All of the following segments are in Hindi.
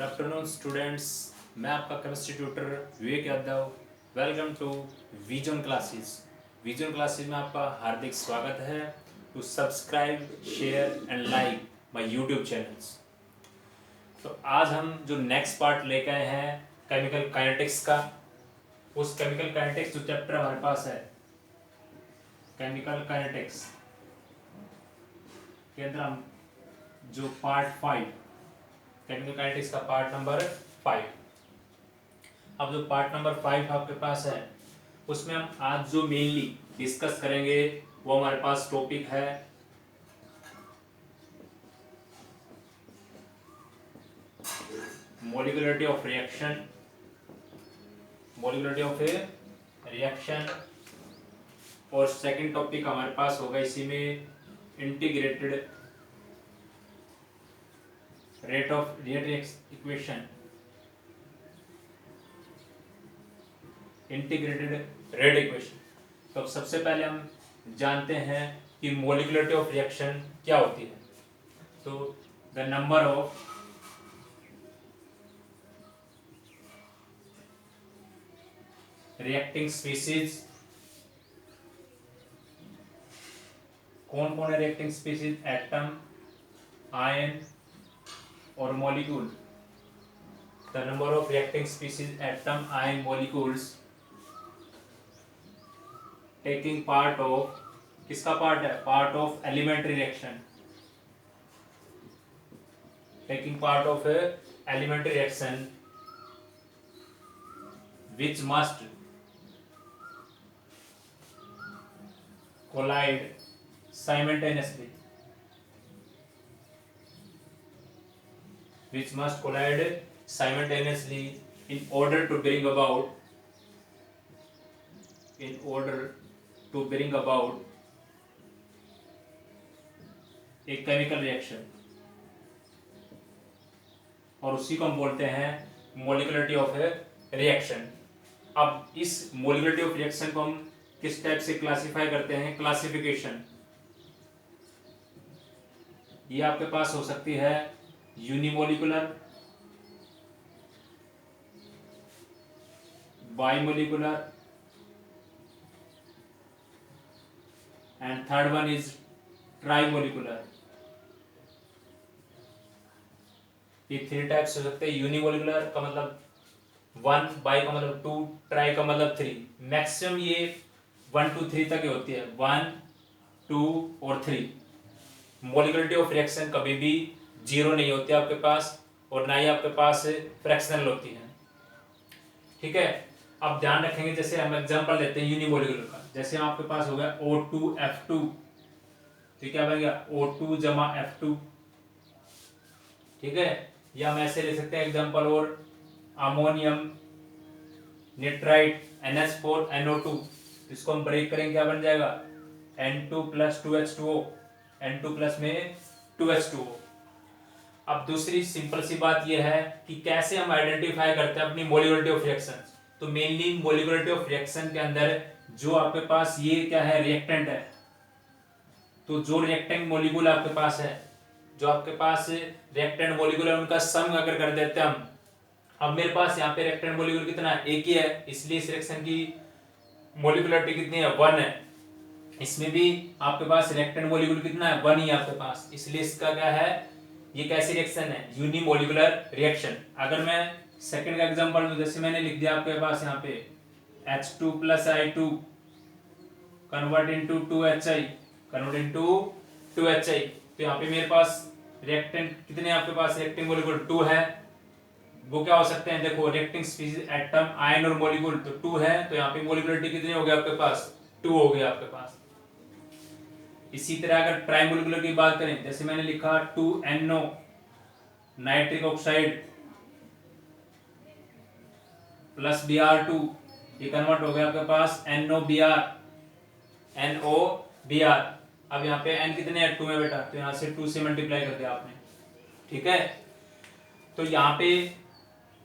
Good afternoon students. मैं आपका chemistry tutor Vivek Yadav. Welcome to Vision Classes. Vision Classes में आपका हार्दिक स्वागत है। To subscribe, share and like my YouTube channels. तो आज हम जो नेक्स्ट पार्ट लेके आए हैं केमिकल काइनेटिक्स का, उस केमिकल काइनेटिक्स जो चैप्टर हमारे पास है केमिकल काइनेटिक्स के अंदर हम जो पार्ट 5 केमिकल काइनेटिक्स का पार्ट नंबर 5। अब जो पार्ट नंबर 5 आपके पास है उसमें हम आज जो मेनली डिस्कस करेंगे वो हमारे पास टॉपिक है molecularity of reaction. Molecularity of reaction और सेकंड टॉपिक हमारे पास होगा इसी में integrated rate of equation. Integrated rate equation. तो सबसे पहले हम जानते हैं कि मॉलिक्यूलरिटी ऑफ रिएक्शन क्या होती है। तो the number of reacting species, कौन कौन है रिएक्टिंग स्पीसीज? एटम, आयन और molecule. The number of reacting species atom, ion, molecules taking part of, किसका पार्ट है? Part of elementary reaction. Taking part of elementary reaction which must collide simultaneously, which must collide simultaneously in order to bring about a chemical reaction, और उसी को हम बोलते हैं मॉलिक्यूलरिटी ऑफ रिएक्शन। अब इस मॉलिक्यूलरिटी ऑफ रिएक्शन को हम किस टाइप से क्लासिफाई करते हैं? क्लासिफिकेशन। ये आपके पास हो सकती है unimolecular, bimolecular and third one is trimolecular. ये 3 टाइप्स हो सकते हैं। यूनिमोलिकुलर का मतलब 1, बाई का मतलब 2, ट्राई का मतलब 3। मैक्सिमम ये 1 2 3 तक ही होती है, 1 2 और 3। मॉलिक्यूलरिटी ऑफ रिएक्शन कभी भी 0 नहीं होती आपके पास, और ना ही आपके पास फ्रैक्शनल होती है। ठीक है, अब ध्यान रखेंगे। जैसे हम एग्जांपल लेते हैं यूनिमोलिकुलर का। जैसे आपके पास हो गया O2F2, तो क्या बन गया? O2 जमा F2। ठीक है, या हम ऐसे ले सकते हैं एग्जांपल और अमोनियम निट्राइट NH4NO2। इसको हम ब्रेक करेंगे, क्या बन जाएगा? N2 + 2H2O, N2 प्लस में 2H2O। अब दूसरी सिंपल सी बात यह है कि कैसे हम आइडेंटिफाई करते हैं अपनी मॉलिक्यूलरिटी ऑफ रिएक्शन। तो मेनली मॉलिक्यूलरिटी ऑफ रिएक्शन के अंदर जो आपके पास ये क्या है? रिएक्टेंट है। तो जो रिएक्टेंट मॉलिक्यूल आपके पास है, जो आपके पास रिएक्टेंट मॉलिक्यूल है, उनका सम अगर कर देते हैं हम। अब मेरे पास यहाँ पे रिएक्टेंट मॉलिक्यूल कितना है? एक ही है, इसलिए इस रिएक्शन की मॉलिक्यूलरिटी कितनी है? 1 है। इसमें भी आपके पास रिएक्टेंट मॉलिक्यूल कितना है? 1 ही है आपके पास, इसलिए इसका क्या है? ये कैसी रिएक्शन है? Unimolecular reaction. अगर मैं सेकंड का एग्जांपल दूं, जैसे मैंने लिख दिया आपके पास यहाँ पे H2 + I2 convert into 2HI, तो यहाँ पे मेरे पास रिएक्टेंट कितने आपके पास? रिएक्टिंग मॉलिक्यूल 2 है। वो क्या हो सकते हैं? देखो, रिएक्टिंग स्पीशीज एटम, आयन और मॉलिक्यूल, तो 2 है। तो यहाँ पे मॉलिक्यूलरिटी कितनी हो गई आपके पास? 2 हो गई आपके पास। इसी तरह अगर ट्राइमोलिकुलर की बात करें, जैसे मैंने लिखा 2NO nitric oxide plus Br2, ये कन्वर्ट हो गया आपके पास NOBr। अब यहाँ पे n कितने हैं? 2 है बेटा, तो यहाँ से 2 से मल्टीप्लाई कर दिया आपने। ठीक है, तो यहाँ पे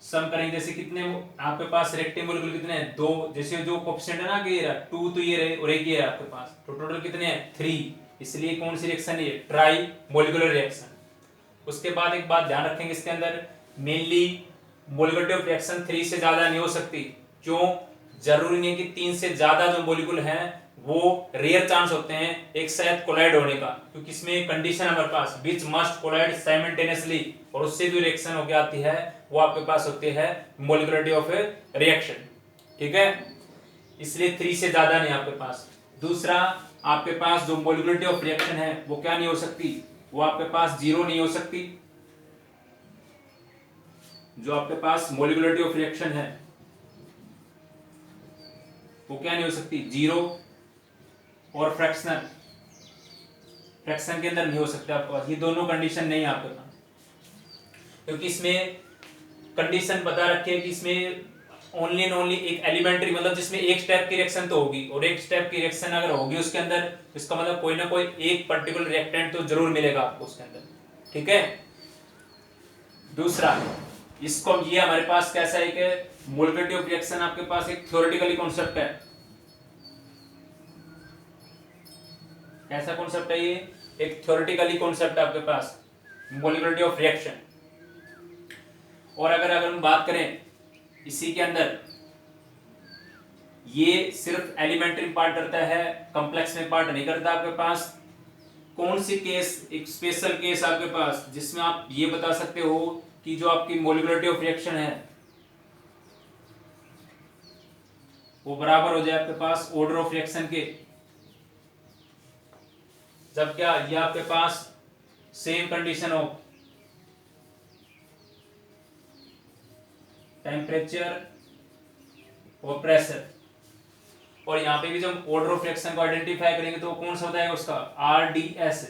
सम करेंगे। जैसे कितने आपके पास रिएक्टिंग मॉलिक्यूल कितने हैं? 2। जैसे जो कोएफिशिएंट है ना कि 2 तो ये रहे और एक ये है आपके पास, तो टोटल कितने हैं? 3। इसलिए कौन सी रिएक्शन है? Try molecular reaction. उसके बाद एक बात ध्यान रखेंगे इसके अंदर मेनली मोलिकुलरिटी ऑफ रिएक्शन 3 से ज्यादा नहीं हो सकती। क्यों? जरूरी नहीं कि 3 से ज्यादा जो मोलिकुल हैं वो रेयर चांस होते हैं एक साथ कोलाइड होने का, क्योंकि इसमें एक कंडीशन हमारे पास विच मस्ट कोलाइड साइमल्टेनियसली, और उससे जो रिएक्शन होकर आती है वो आपके पास होती है मोलिकुलरिटी ऑफ रिएक्शन। ठीक है, इसलिए 3 से ज्यादा नहीं आपके पास। दूसरा, आपके पास जो मोलिकुलरिटी ऑफ रिएक्शन है वो क्या नहीं हो सकती, वो आपके पास 0 नहीं हो सकती। जो आपके पास मोलिकुलरिटी ऑफ रिएक्शन है वो क्या नहीं हो सकती, 0, और फ्रैक्शनल फ्रैक्शन के अंदर नहीं हो सकते आपके पास। ये दोनों कंडीशन नहीं है आपके पास, क्योंकि इसमें कंडीशन बता रखी है कि इसमें ओनली एंड ओनली एक एलिमेंट्री, मतलब जिसमें एक स्टेप की रिएक्शन तो होगी, और एक स्टेप की रिएक्शन अगर होगी उसके अंदर, इसका मतलब कोई ना कोई एक पर्टिकुलर रिएक्टेंट तो जरूर मिलेगा आपको उसके अंदर। ठीक है। दूसरा, इसको ये हमारे पास कैसा है कि मोलिकुलरिटी ऑफ रिएक्शन आपके पास एक थ्योरेटिकली कॉन्सेप्ट है। कैसा कॉन्सेप्ट है ये? एक थ्योरेटिकली कॉन्सेप्ट है आपके पास मोलिकुलरिटी ऑफ रिएक्शन। और अगर हम बात करें इसी के अंदर, ये सिर्फ एलिमेंट्री पार्ट करता है, कॉम्प्लेक्स में पार्ट नहीं करता आपके पास। कौन सी केस, एक स्पेशल केस आपके पास जिसमें आप ये बता सकते हो कि जो आपकी मोलिकुलरिटी ऑफ रिएक्शन है वो बराबर हो जाए आपके पास ऑर्डर ऑफ रिएक्शन के, जब क्या ये आपके पास सेम कंडीशन हो, टेम्परेचर और प्रेशर। और यहाँ पे भी जब ऑर्डर ऑफ रिएक्शन को आइडेंटिफाई करेंगे तो कौन सा बताएगा उसका, RDS,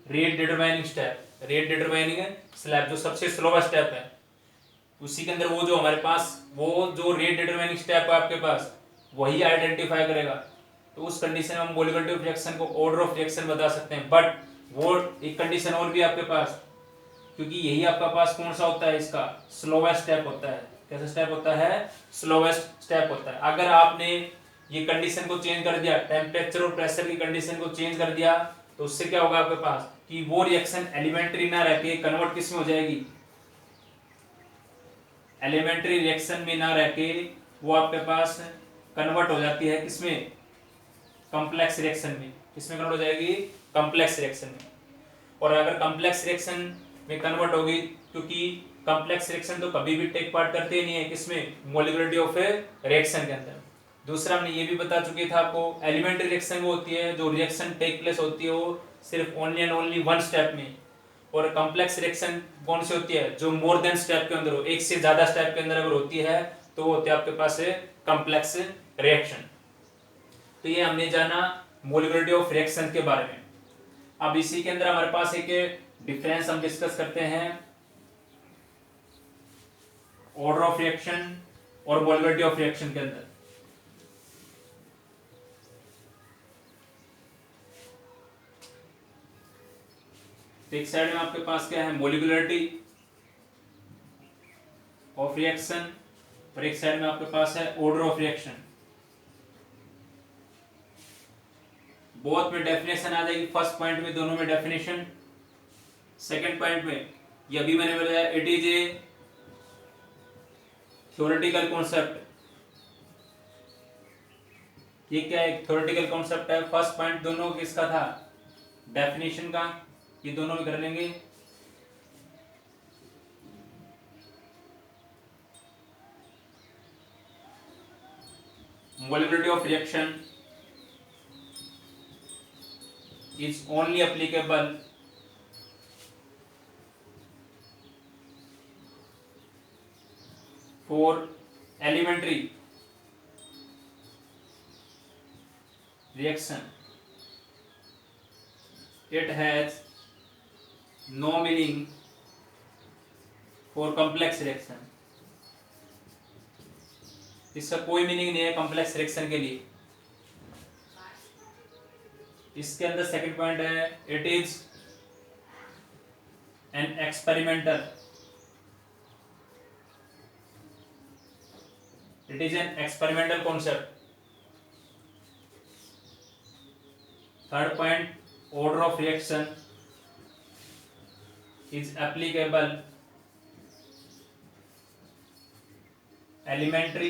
rate determining step, rate determining slab, जो सबसे स्लोवेस्ट स्टेप है उसी के अंदर वो जो हमारे पास वो जो रेट डिटरमाइनिंग स्टेप है आपके पास वही आइडेंटिफाई करेगा। तो उस कंडीशन में हम मोलिकुलरिटी ऑफ रिएक्शन को ऑर्डर ऑफ रिएक्शन बता सकते हैं। बट वो एक कंडीशन और भी आपके पास, क्योंकि यही आपका पास कौन सा होता है, इसका स्लोवेस्ट स्टेप होता है। कैसा स्टेप होता है? स्लोवेस्ट स्टेप होता है। अगर आपने ये कंडीशन को चेंज कर दिया, टेम्परेचर और प्रेशर की कंडीशन को चेंज कर दिया, तो उससे क्या होगा आपके पास कि वो रिएक्शन एलिमेंट्री ना रह के कन्वर्ट किस में हो जाएगी, एलिमेंट्री रिएक्शन में ना रह के वो आपके पास कन्वर्ट हो जाती है किसमें, कॉम्प्लेक्स रिएक्शन में। किसमें कन्वर्ट हो जाएगी? कॉम्प्लेक्स रिएक्शन में। और अगर कॉम्प्लेक्स रिएक्शन में कन्वर्ट होगी, क्योंकि कॉम्प्लेक्स रिएक्शन तो कभी भी टेक पार्ट करते ही नहीं है किसमें, मोलिकुलरिटी ऑफ रिएक्शन के अंदर। दूसरा, हमने ये भी बता चुके थे आपको, एलिमेंट्री रिएक्शन वो होती है जो रिएक्शन टेक प्लेस होती है वो सिर्फ only and only one step में। और कॉम्प्लेक्स रिएक्शन कौन सी होती है, जो मोर देन स्टेप के अंदर हो, एक से ज्यादा स्टेप के अंदर अगर होती है तो वो होती है आपके पास कॉम्प्लेक्स रिएक्शन। तो ये हमने जाना मोलिकुलरिटी ऑफ रिएक्शन के बारे में। अब इसी के अंदर हमारे पास एक डिफरेंस हम डिस्कस करते हैं ऑर्डर ऑफ रिएक्शन और मोलिकुलरिटी ऑफ रिएक्शन के अंदर। तो एक साइड में आपके पास क्या है, मोलिकुलरिटी ऑफ रिएक्शन, और एक साइड में आपके पास है ऑर्डर ऑफ रिएक्शन। बोथ में डेफिनेशन आ जाएगी, फर्स्ट पॉइंट में दोनों में डेफिनेशन, सेकंड पॉइंट में ये अभी मैंने बताया it is a theoretical concept. ये क्या है, थ्योरेटिकल कॉन्सेप्ट है। फर्स्ट पॉइंट दोनों किसका था, डेफिनेशन का, ये दोनों भी कर लेंगे। Molecularity of reaction is only applicable for elementary reaction. It has no meaning for complex reaction. इसका कोई मीनिंग नहीं है कॉम्प्लेक्स रिएक्शन के लिए। इसके अंदर सेकंड पॉइंट है it is an experimental, it is an experimental concept. Third point, order of reaction is applicable elementary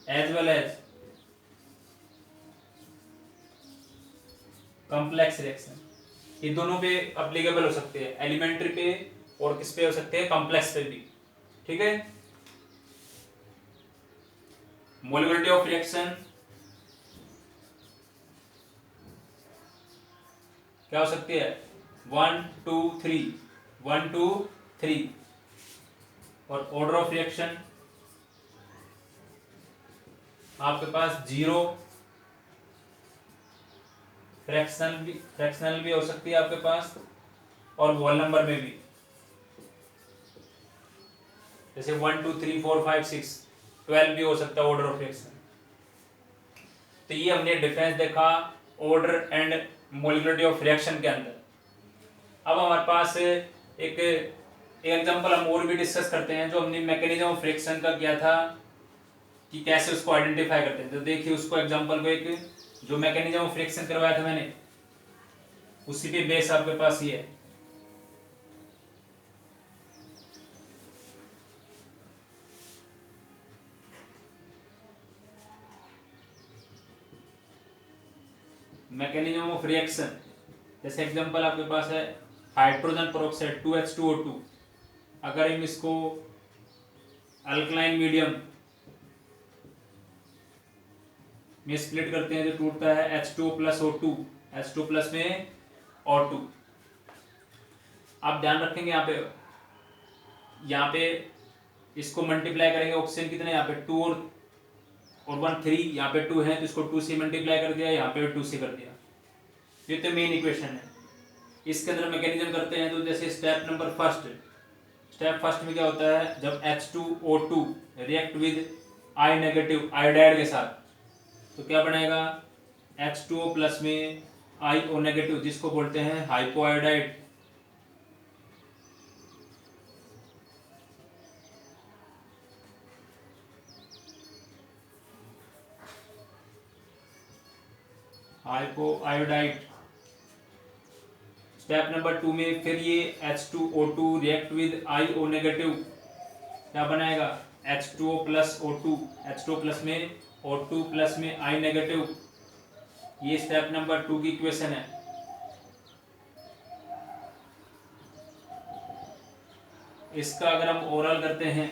as well as complex reaction, ये दोनों पे अप्लीकेबल हो सकते हैं, एलिमेंट्री पे और किस पे हो सकते हैं, कॉम्प्लेक्स पे भी। ठीक है, मोलिकुलरिटी ऑफ रिएक्शन क्या हो सकती है, 1 2 3, 1 2 3, और ऑर्डर ऑफ रिएक्शन आपके पास 0, फ्रैक्शनल भी हो सकती है आपके पास, और होल नंबर में भी, जैसे 1 2 3 4 5 6 12 भी हो सकता है ऑर्डर ऑफ रिएक्शन। तो ये हमने डिफरेंस देखा order and molecularity of reaction के अंदर। अब हमारे पास एक एग्जांपल हम और भी डिस्कस करते हैं, जो हमने मैकेनिज्म ऑफ रिएक्शन का किया था कि कैसे उसको आइडेंटिफाई करते हैं। तो देखिए उसको एग्जांपल को, एक जो मैकेनिज्म ऑफ रिएक्शन करवाया था मैंने, उसी पे बेस आपके पास ये है। मैकेनिज्म ऑफ रिएक्शन, जैसे एग्जांपल आपके पास है हाइड्रोजन पेरोक्साइड 2H2O2, अगर हम इसको अल्कलाइन मीडियम में स्प्लिट करते हैं तो टूटता है H2O plus O2, H2 plus में O2। आप ध्यान रखेंगे यहाँ पे इसको मल्टीप्लाई करेंगे, ऑक्सीजन कितने यहाँ पे 2 और 1 3, यहाँ पे 2 है तो इसको 2 से मल्टीप्लाई कर दिया, यहाँ पे 2 से कर दिया। ये तो मेन इक्वेशन है। इसके अंदर मैकेनिज्म करते हैं तो जैसे स्टेप फर्स्ट में क्या होता है, जब H2O2 react with I negative iodide के साथ, तो क्या बनेगा, H2O प्लस में IO नेगेटिव, जिसको बोलते हैं hypo iodide. Hypo iodide. Step number 2 में फिर ये H2O2 react with IO negative, क्या बनाएगा, H2O plus O2, H2O plus में O2 प्लस में I नेगेटिव। ये स्टेप नंबर 2 की इक्वेशन है। इसका अगर हम ओरल करते हैं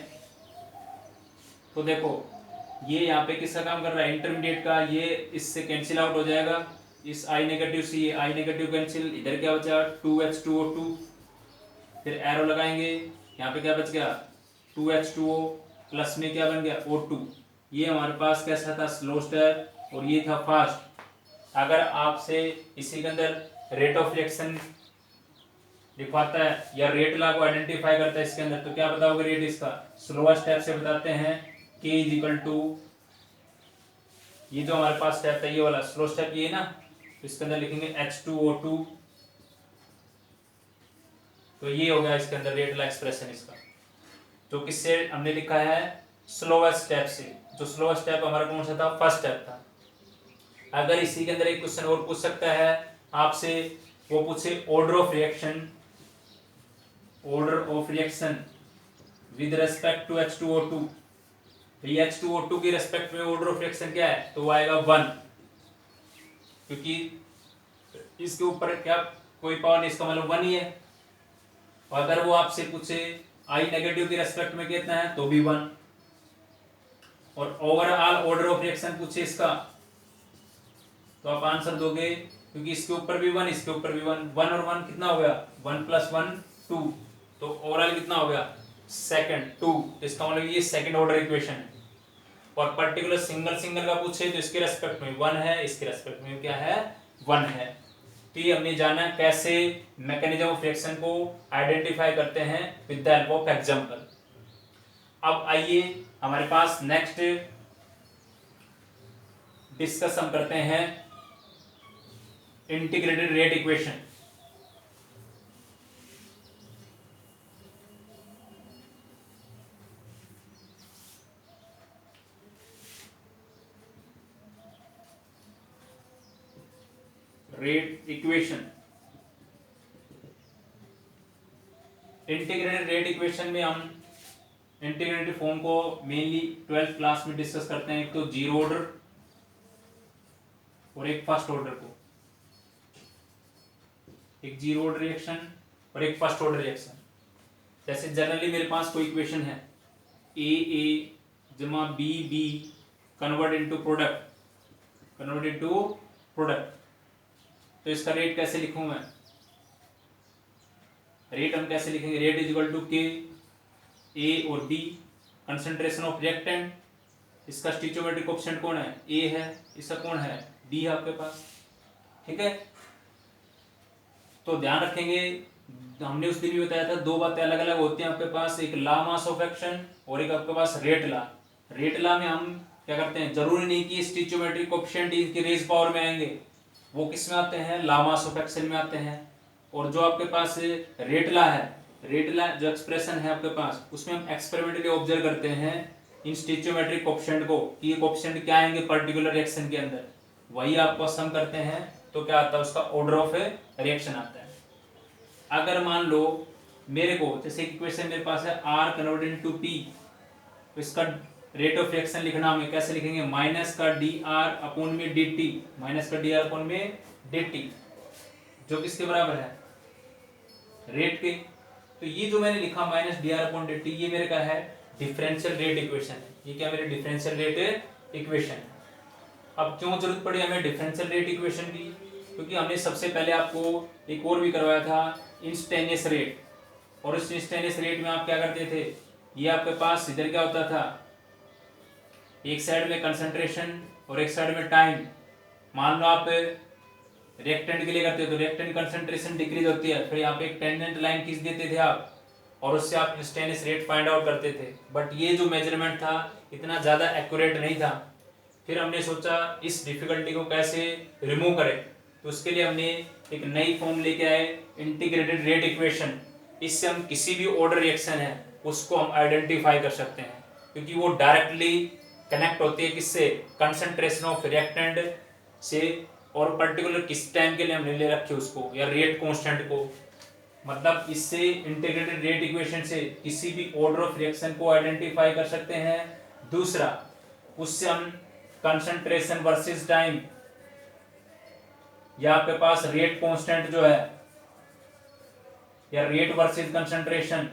तो देखो ये यहाँ पे किसका काम कर रहा है, इंटरमीडिएट का, ये इससे कैंसिल आउट हो जाएगा, इस I नेगेटिव से ये I नेगेटिव कैंसिल, इधर क्या बचा 2H2O2, फिर एरो लगाएंगे, यहाँ पे क्या बच गया 2H2O प्लस में क्या बन गया O2। ये हमारे पास कैसा था, स्लो स्टेप, और ये था फास्ट। अगर आपसे इसी के अंदर रेट ऑफ रिएक्शन लिखवाता है या रेट ला को आइडेंटिफाई करता है इसके अंदर, तो क्या बताओगे रेट इसका, स्लोअर स्टेप से बताते हैं K इज इक्वल टू, ये जो हमारे पास स्टेप था ये वाला स्लो स्टेप ये ना, तो इसके अंदर लिखेंगे H2O2, तो ये हो गया इसके अंदर रेट ला एक्सप्रेशन इसका, जो किससे हमने लिखा है, स्लोअर स्टेप से। जो स्लोअर स्टेप हमारा कौन सा था, फर्स्ट स्टेप था। अगर इसी के अंदर एक क्वेश्चन और पूछ सकता है आपसे, वो पूछे order of reaction with respect to H2O2, तो ये H2O2 की रेस्पेक्ट में ऑर्डर ऑफ रिएक्शन क्या है, तो वो आएगा 1, क्योंकि इसके ऊपर क्या कोई पावर नहीं, इसका मतलब 1 ही है। और अगर वो आपसे पूछे I नेगेटिव की रेस्पेक्ट में कितना है, तो भी 1। और ओवरऑल ऑर्डर ऑफ रिएक्शन पूछे इसका, तो आप आंसर दोगे, क्योंकि इसके ऊपर भी 1, इसके ऊपर भी 1, 1 और 1 कितना हो गया, 1 + 1 2, तो ओवरऑल कितना हो गया, सेकंड 2, इसका मतलब ये सेकंड ऑर्डर इक्वेशन है। और पर्टिकुलर सिंगल का पूछे तो इसके रेस्पेक्ट में 1 है, इसके रेस्पेक्ट में क्या है, 1 है। तो ये हमने जाना कैसे मैकेनिज्म ऑफ रिएक्शन को आइडेंटिफाई करते हैं with the help of example. अब आइए हमारे पास नेक्स्ट डिस्कस हम करते हैं integrated rate equation. Rate equation, integrated rate equation में हम इंटीग्रेटेड फॉर्म को मेनली 12th क्लास में डिस्कस करते हैं। एक तो जीरो ऑर्डर और एक फर्स्ट ऑर्डर को, एक जीरो ऑर्डर रिएक्शन और एक फर्स्ट ऑर्डर रिएक्शन। जैसे जनरली मेरे पास कोई इक्वेशन है ए ए जमा B B convert into product, तो इसका रेट कैसे लिखूं मैं? रेट हम कैसे लिखेंगे? रेट इज इक्वल टू के ए और बी कंसंट्रेशन ऑफ रिएक्टेंट, इसका स्टिचोमेट्रिक कोएफिशिएंट कौन है? ए है, इसका कौन है? बी है आपके पास, ठीक है। तो ध्यान रखेंगे, हमने उस दिन भी बताया था दो बातें अलग अलग होती हैं आपके पास, एक ला मास ऑफ एक्शन और एक आपके पास रेट ला। रेट ला में हम क्या करते हैं, जरूरी नहीं कि स्टिचोमेट्रिक कोएफिशिएंट इनकी रेज पावर में आएंगे, वो किस में आते हैं? ला मास ऑफ एक्शन में आते हैं। और जो आपके पास रेट ला है, रेट ला जो एक्सप्रेशन है आपके पास, उसमें हम एक्सपेरिमेंटली ऑब्जर्व करते हैं इन स्टिचोमेट्रिक कोएफिशिएंट को कि ये कोएफिशिएंट क्या आएंगे पर्टिकुलर रिएक्शन के अंदर, वही आपको सम करते हैं तो क्या आता है? उसका ऑर्डर ऑफ रिएक्शन आता है। अगर मान लो मेरे को जैसे इक्वेशन मेरे पास है R कन्वर्टेड इनटू P, तो इसका रेट ऑफ रिएक्शन लिखना हमें कैसे लिखेंगे? माइनस का dr अपॉन में dt, माइनस का dr अपॉन में dt, जो किसके बराबर है? रेट के। तो ये जो मैंने लिखा माइनस dr अपॉन dt, ये मेरे का है डिफरेंशियल रेट इक्वेशन है। ये क्या मेरे डिफरेंशियल रेट इक्वेशन है। अब क्यों जरूरत पड़ी हमें डिफरेंशियल रेट इक्वेशन की? क्योंकि हमने सबसे पहले आपको एक और भी करवाया था इंस्टेंटेनियस रेट, और उस इंस्टेंटेनियस रेट में आप क्या करते थे, ये आपके पास इधर क्या होता था, एक साइड में कंसंट्रेशन और एक साइड में टाइम। मान लो आप रिएक्टेंट के लिए करते हो तो रिएक्टेंट कंसंट्रेशन डिक्रीज होती है, फिर यहाँ पे एक टेंजेंट लाइन खींच देते थे आप, और उससे आप इंस्टेंटेनियस रेट फाइंड आउट करते थे। बट ये जो मेजरमेंट था इतना ज़्यादा एक्यूरेट नहीं था। फिर हमने सोचा इस डिफिकल्टी को कैसे रिमूव करें, तो उसके लिए हमने एक नई फॉर्म लेके आए, इंटीग्रेटेड रेट इक्वेशन। इससे हम किसी भी ऑर्डर रिएक्शन है उसको हम आइडेंटिफाई कर सकते हैं, क्योंकि वो डायरेक्टली कनेक्ट होती है किससे? कंसंट्रेशन ऑफ रिएक्टेंट से, और पर्टिकुलर किस टाइम के लिए हमने ले रखे उसको, या रेट कांस्टेंट को। मतलब इससे इंटीग्रेटेड रेट इक्वेशन से किसी भी ऑर्डर ऑफ रिएक्शन को आइडेंटिफाई कर सकते हैं। दूसरा, उससे हम कंसंट्रेशन वर्सेस टाइम, या आपके पास रेट कांस्टेंट जो है, या रेट वर्सेस कंसंट्रेशन,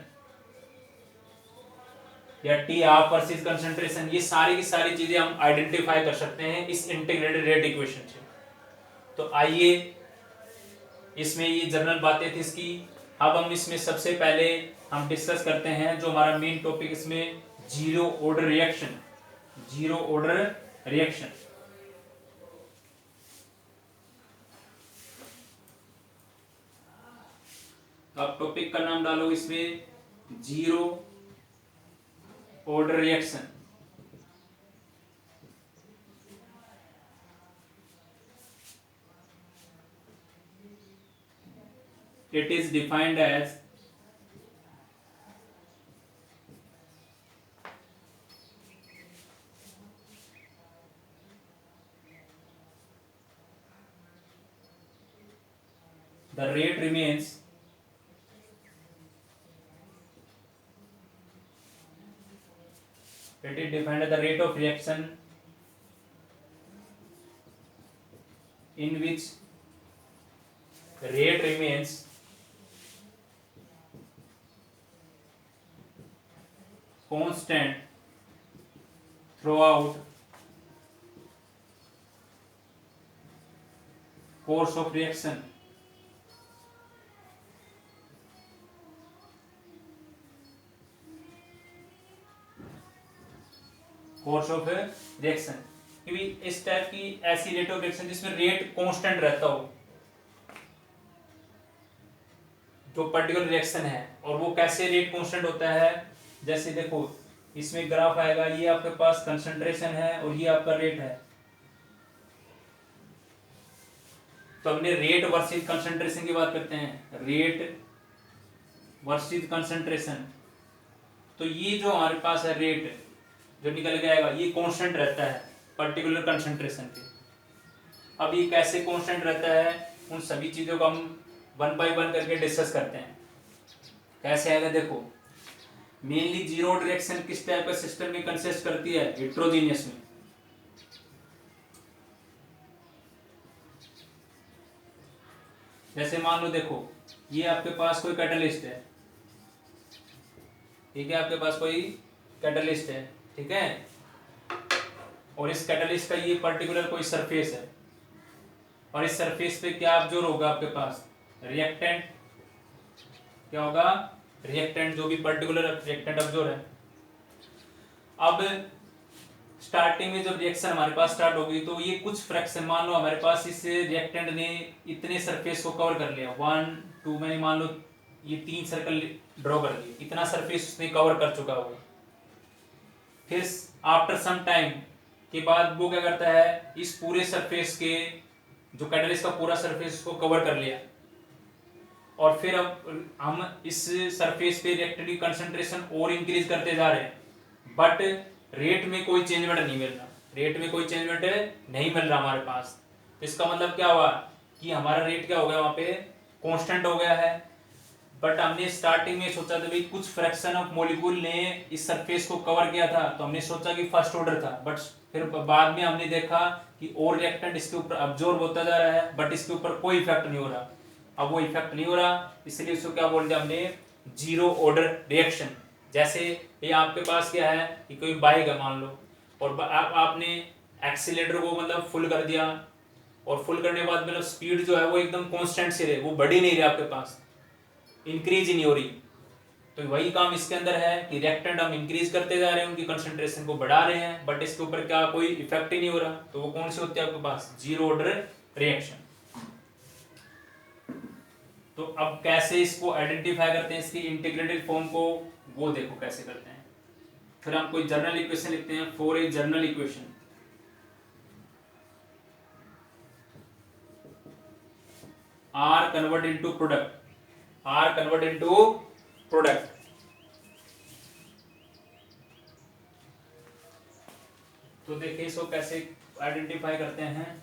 या टी हाफ वर्सेस कंसंट्रेशन, ये सारी की सारी चीजें हम आइडेंटिफाई कर सकते हैं इस इंटीग्रेटेड रेट इक्वेशन से। तो आइए, इसमें ये जनरल बातें थी इसकी। अब हम इसमें सबसे पहले हम डिस्कस करते हैं जो हमारा मेन टॉपिक इसमें, zero order reaction. Zero order reaction, आप टॉपिक का नाम डालो इसमें zero order reaction. It is defined as the rate remains it is defined as the rate of reaction in which rate remains constant throughout course of reaction. Course of reaction, क्योंकि इस टाइप की ऐसी रेट ऑफ रिएक्शन जिसमें रेट कांस्टेंट रहता हो, जो पर्टिकुलर रिएक्शन है, और वो कैसे रेट कांस्टेंट होता है, जैसे देखो इसमें ग्राफ आएगा, ये आपके पास कंसंट्रेशन है और ये आपका रेट है। तो हमने रेट वर्सेस कंसंट्रेशन की बात करते हैं, रेट वर्सेस कंसंट्रेशन। तो ये जो हमारे पास है रेट जो निकल के आएगा, ये कांस्टेंट रहता है पर्टिकुलर कंसंट्रेशन पे। अब ये कैसे कांस्टेंट रहता है, उन सभी चीजों को हम वन बाय वन करके डिस्कस करते हैं। कैसे आएगा देखो, मेनली जीरो रिएक्शन किस टाइप का सिस्टम में कंसिस्ट करती है? हेट्रोजीनियस में। जैसे मान लो देखो, ये आपके पास कोई कैटलिस्ट है, ठीक है, आपके पास कोई कैटलिस्ट है, ठीक है, और इस कैटलिस्ट का ये पर्टिकुलर कोई सरफेस है, और इस सरफेस पे क्या ऑब्जर्व होगा आपके पास? रिएक्टेंट। क्या होगा? रिएक्टेंट, जो भी पर्टिकुलर रिएक्टेंट ऑब्जर्व है। अब स्टार्टिंग में जब रिएक्शन हमारे पास स्टार्ट होगी तो ये कुछ फ्रैक्शन, मान लो हमारे पास इस रिएक्टेंट ने इतने सरफेस को कवर कर लिया, 1 2 में मान लो ये 3 सर्कल ड्रॉ कर दिए, इतना सरफेस उसने कवर कर चुका होगा। फिर आफ्टर सम टाइम के बाद वो क्या करता है, इस पूरे सरफेस के, जो कैटलिस्ट का पूरा सरफेस को कवर कर लिया, और फिर अब हम इस सरफेस पे रिएक्टेंट की कंसंट्रेशन और इंक्रीज करते जा रहे हैं, बट रेट में कोई चेंजमेंट नहीं मिल रहा, रेट में कोई चेंजमेंट नहीं मिल रहा हमारे पास। तो इसका मतलब क्या हुआ कि हमारा रेट क्या हो गया, वहां पे कांस्टेंट हो गया है। बट हमने स्टार्टिंग में सोचा था भाई कुछ फ्रैक्शन ऑफ मॉलिक्यूल ने इस सरफेस को कवर किया था, तो हमने सोचा कि फर्स्ट ऑर्डर था, बट फिर बाद में हमने देखा कि और रिएक्टेंट इसके ऊपर अब्जॉर्ब होता जा रहा है, बट इसके ऊपर कोई इफेक्ट नहीं हो रहा। अब वो इफेक्ट नहीं हो रहा, इसलिए उसको क्या बोल दिया हमने? Zero order reaction. जैसे ये आपके पास क्या है कि कोई बाइक है मान लो, और आपने एक्सीलेटर को मतलब फुल कर दिया, और फुल करने के बाद मतलब स्पीड जो है वो एकदम कांस्टेंट से रहे, वो बढ़ी नहीं रही आपके पास, इंक्रीज ही नहीं हो रही। तो वही काम इसके अंदर है कि रिएक्टेंट हम इंक्रीज करते जा रहे हैं, उनकी कंसंट्रेशन को बढ़ा रहे हैं, बट इसके ऊपर क्या कोई इफेक्ट ही नहीं हो रहा। तो वो कौन से होते हैं आपके पास? Zero order reaction. तो अब कैसे इसको आइडेंटिफाई करते हैं, इसकी इंटीग्रेटेड फॉर्म को, वो देखो कैसे करते हैं। फिर हम कोई जर्नल इक्वेशन लिखते हैं। For a general equation, R convert into product, R convert into product. तो देखिए इसको कैसे आइडेंटिफाई करते हैं।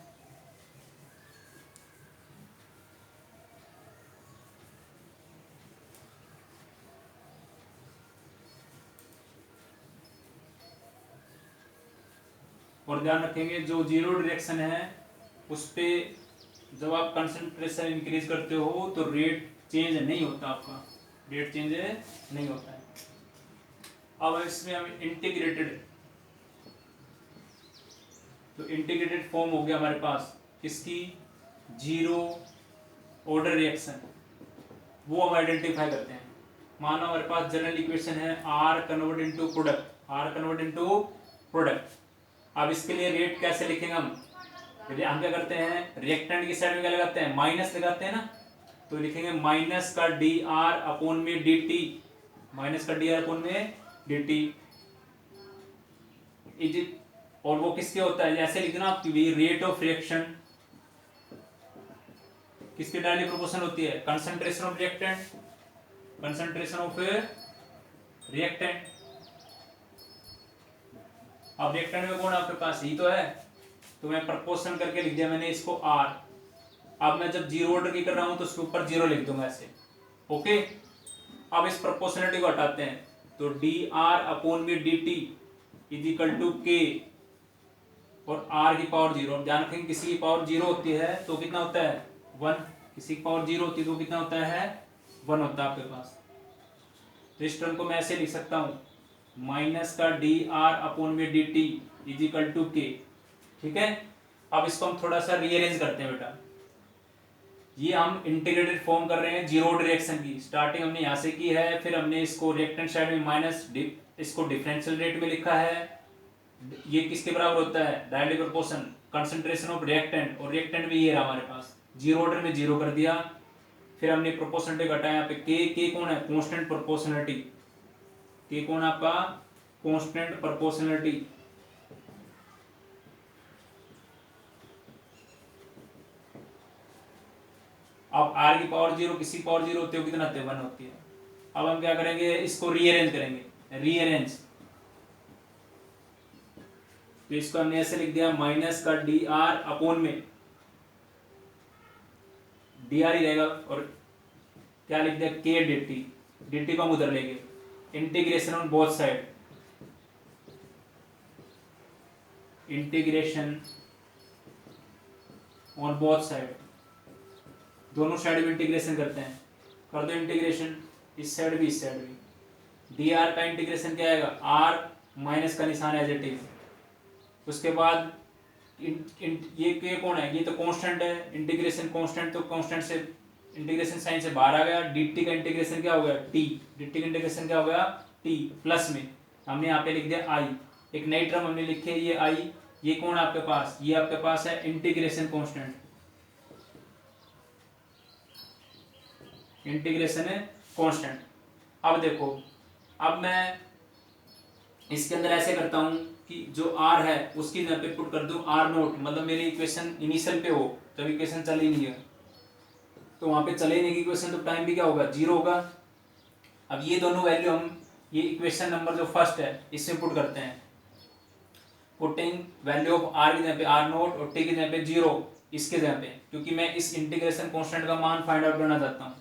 और ध्यान रखेंगे जो जीरो डायरेक्शन है उस पे जब आप कंसंट्रेशन इंक्रीज करते हो तो रेट चेंज नहीं होता, आपका रेट चेंज नहीं होता है। अब इसमें हम इंटीग्रेटेड, तो इंटीग्रेटेड फॉर्म हो गया हमारे पास किसकी? जीरो ऑर्डर रिएक्शन, वो हम आइडेंटिफाई करते हैं। मानो हमारे पास जनरल इक्वेशन है R convert into product, R convert into product. अब इसके लिए रेट कैसे लिखेंगे हम क्या करते हैं, रिएक्टेंट की साइड में क्या लगाते हैं? माइनस लगाते हैं ना, तो लिखेंगे माइनस का डी आर अपॉन में डी टी, माइनस का डी आर अपॉन में डी टी। और वो किसके होता है? ऐसे लिखना आपकी रेट ऑफ रिएक्शन किसके डायरेक्टली प्रोपोर्शनल होती है? Concentration of reactant, concentration of reactant. अब रिएक्टेंट में कौन आपके पास? ही तो है, तो मैं प्रोपोर्शन करके लिख दिया मैंने इसको आर। अब मैं जब जीरो ऑर्डर की कर रहा हूं तो उसके ऊपर जीरो लिख दूंगा ऐसे, ओके। अब इस प्रोपोर्शनलिटी को हटाते हैं, तो डी आर अपॉन में d t is equal to k और आर की पावर जीरो। ध्यान रखेंगे किसी की पावर जीरो होती है तो कितना होता है? 1, किसी की पावर जीरो होती है तो कितना होता है? 1 होता है आपके पास। तो इस टर्म को मैं ऐसे लिख सकता हूं, माइनस का डी आर अपॉन में d t is equal to k, ठीक है। अब इसको हम थोड़ा सा रीअरेंज करते हैं बेटा। ये हम इंटीग्रेटेड फॉर्म कर रहे हैं जीरो रिएक्शन की, स्टार्टिंग हमने यहां से की है, फिर हमने इसको रिएक्टेंट साइड में माइनस, इसको डिफरेंशियल रेट में लिखा है। ये किसके बराबर होता है? Directly proportion concentration of reactant, और रिएक्टेंट भी ये रहा हमारे पास, जीरो ऑर्डर में जीरो कर दिया। फिर हमने प्रोपोर्शनलिटी घटाया, यहाँ पे के कौन है? Constant proportionality. के कौन आपका? Constant proportionality. अब आर की पावर जीरो, किसी पावर जीरो होती है कितना होती है? 1 होती है। अब हम क्या करेंगे? इसको रीअरेंज करेंगे, रीअरेंज। तो इसको हमने ऐसे लिख दिया, माइनस का डी आर अपॉन में डी आर ही रहेगा, और क्या लिख दिया? के डी टी, डी टी को हम उधर लेंगे, integration on both side, integration on both side, दोनों साइड में इंटीग्रेशन करते हैं, कर दो इंटीग्रेशन, इस साइड भी इस साइड भी। डी आर का इंटीग्रेशन क्या आएगा, आर माइनस का निशान एज इट इज, उसके बाद ये कौन है, ये तो कांस्टेंट है, इंटीग्रेशन कांस्टेंट, तो कांस्टेंट से इंटीग्रेशन साइन से बाहर आ गया, dt का इंटीग्रेशन क्या हो गया t, dt का इंटीग्रेशन क्या हो गया t, प्लस में हमने यहाँ पे लिख दिया i, एक नई टर्म हमने लिखी है ये i, ये कौन है आपके पास, ये आपके पास है इंटीग्रेशन कांस्टेंट, इंटीग्रेशन है कांस्टेंट। अब देखो, अब मैं इसके अंदर ऐसे करता हूं कि जो r है उसकी जगह पे पुट कर दूं r नोट, मतलब मेरी इक्वेशन इनिशियल पे हो, जब इक्वेशन चल ही नहीं है तो वहां पे चले नहीं की इक्वेशन, तो टाइम भी क्या होगा, जीरो होगा। अब ये दोनों वैल्यू हम ये इक्वेशन नंबर जो फर्स्ट है इसमें पुट करते हैं, पुटिंग वैल्यू ऑफ r की जगह पे r नोट और t की जगह पे जीरो, इसके जगह पे, क्योंकि मैं इस इंटीग्रेशन कांस्टेंट का मान फाइंड आउट करना चाहता हूँ।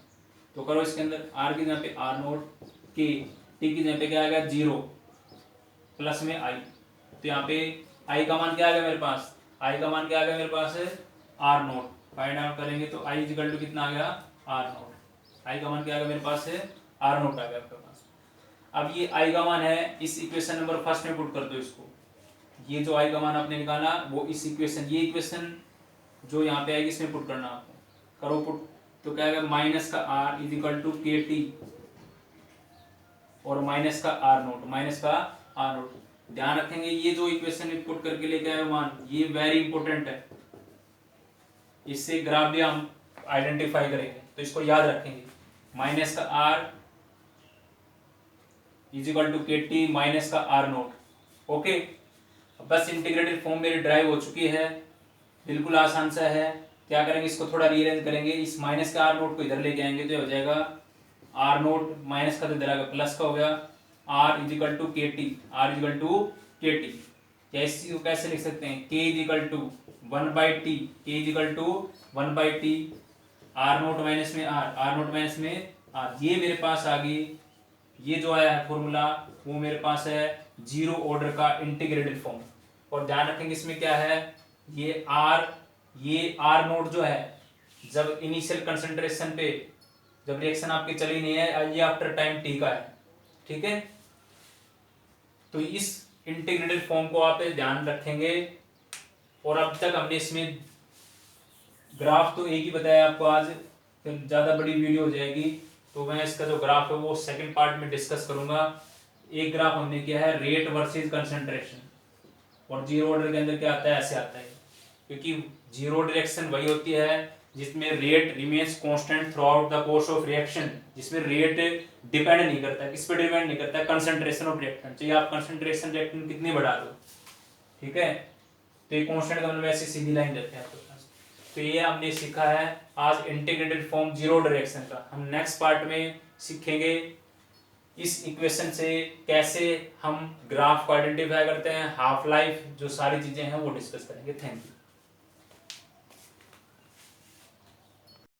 तो करो इसके अंदर r की जगह पे r नोट, k, t की जगह पे क्या आएगा जीरो, प्लस में i, तो यहाँ पे i का मान क्या आ गया मेरे पास, i का मान क्या आ गया मेरे पास है r नोट, फाइंड आउट करेंगे तो i इक्वल टू कितना आ गया r नोट, i का मान क्या आ गया मेरे पास है r नोट आ गया आपके पास। अब ये i का मान है, इस इक्वेशन नंबर फर्स्ट में पुट कर दो इसको, ये जो i का मान आपने निकाला वो इस इक्वेशन, ये इक्वेशन जो यहाँ पे आएगी इसमें पुट करना आपको, करो पुट, तो क्या आएगा माइनस का r is equal to k T और माइनस का r नोट, माइनस का r नोट। ध्यान रखेंगे ये जो इक्वेशन पुट करके लेके आए मान, ये वेरी इंपॉर्टेंट है, इससे ग्राफ भी हम आइडेंटिफाई करेंगे, तो इसको याद रखेंगे, माइनस का r is equal to k T minus का r नोट। ओके, बस इंटीग्रेटेड फॉर्म मेरी ड्राइव हो चुकी है, बिल्कुल आसान सा है। क्या करेंगे, इसको थोड़ा रीअरेंज करेंगे, इस माइनस का r नोट को इधर लेके आएंगे तो हो जाएगा r नोट माइनस का तो इधर आएगा प्लस का हो गया, r is equal to k t, r is equal to k t, या इस चीज को कैसे लिख सकते हैं, k is equal to 1/t, k is equal to 1/t, r nought minus में r नोट माइनस में r, ये मेरे पास आ गई, ये जो आया है फॉर्मूला वो मेरे पास है जीरो ऑर्डर का इंटीग्रेटेड फॉर्म। और ध्यान रखेंगे इसमें क्या है, ये r नोट जो है जब इनिशियल कंसंट्रेशन पे, जब रिएक्शन आपकी चली नहीं है, ये आफ्टर टाइम t का है, ठीक है। तो इस इंटीग्रेटेड फॉर्म को आप ध्यान रखेंगे। और अब तक हमने इसमें ग्राफ तो एक ही बताया आपको, आज फिर ज़्यादा बड़ी वीडियो हो जाएगी, तो मैं इसका जो ग्राफ है वो सेकंड पार्ट में डिस्कस करूंगा। एक ग्राफ हमने किया है रेट वर्सेस कंसंट्रेशन, और जीरो ऑर्डर के अंदर क्या आता है, ऐसे आता है, क्योंकि जीरो डायरेक्शन वही होती है जिसमें rate remains constant through out the course of reaction, जिसमें रेट डिपेंड नहीं करता, किस पे डिपेंड नहीं करता, कंसंट्रेशन ऑफ रिएक्टेंट, चाहिए आप कंसंट्रेशन रिएक्टेंट कितनी बढ़ा दो, ठीक है, तो ये कांस्टेंट का मतलब ऐसे सीधी लाइन देते हैं आपके पास। तो ये हमने सीखा है आज इंटीग्रेटेड फॉर्म जीरो डायरेक्शन का। हम नेक्स्ट पार्ट में सीखेंगे इस इक्वेशन से कैसे हम ग्राफ को आइडेंटिफाई करते हैं, हाफ लाइफ, जो सारी चीजें हैं वो डिस्कस करेंगे। Thank you.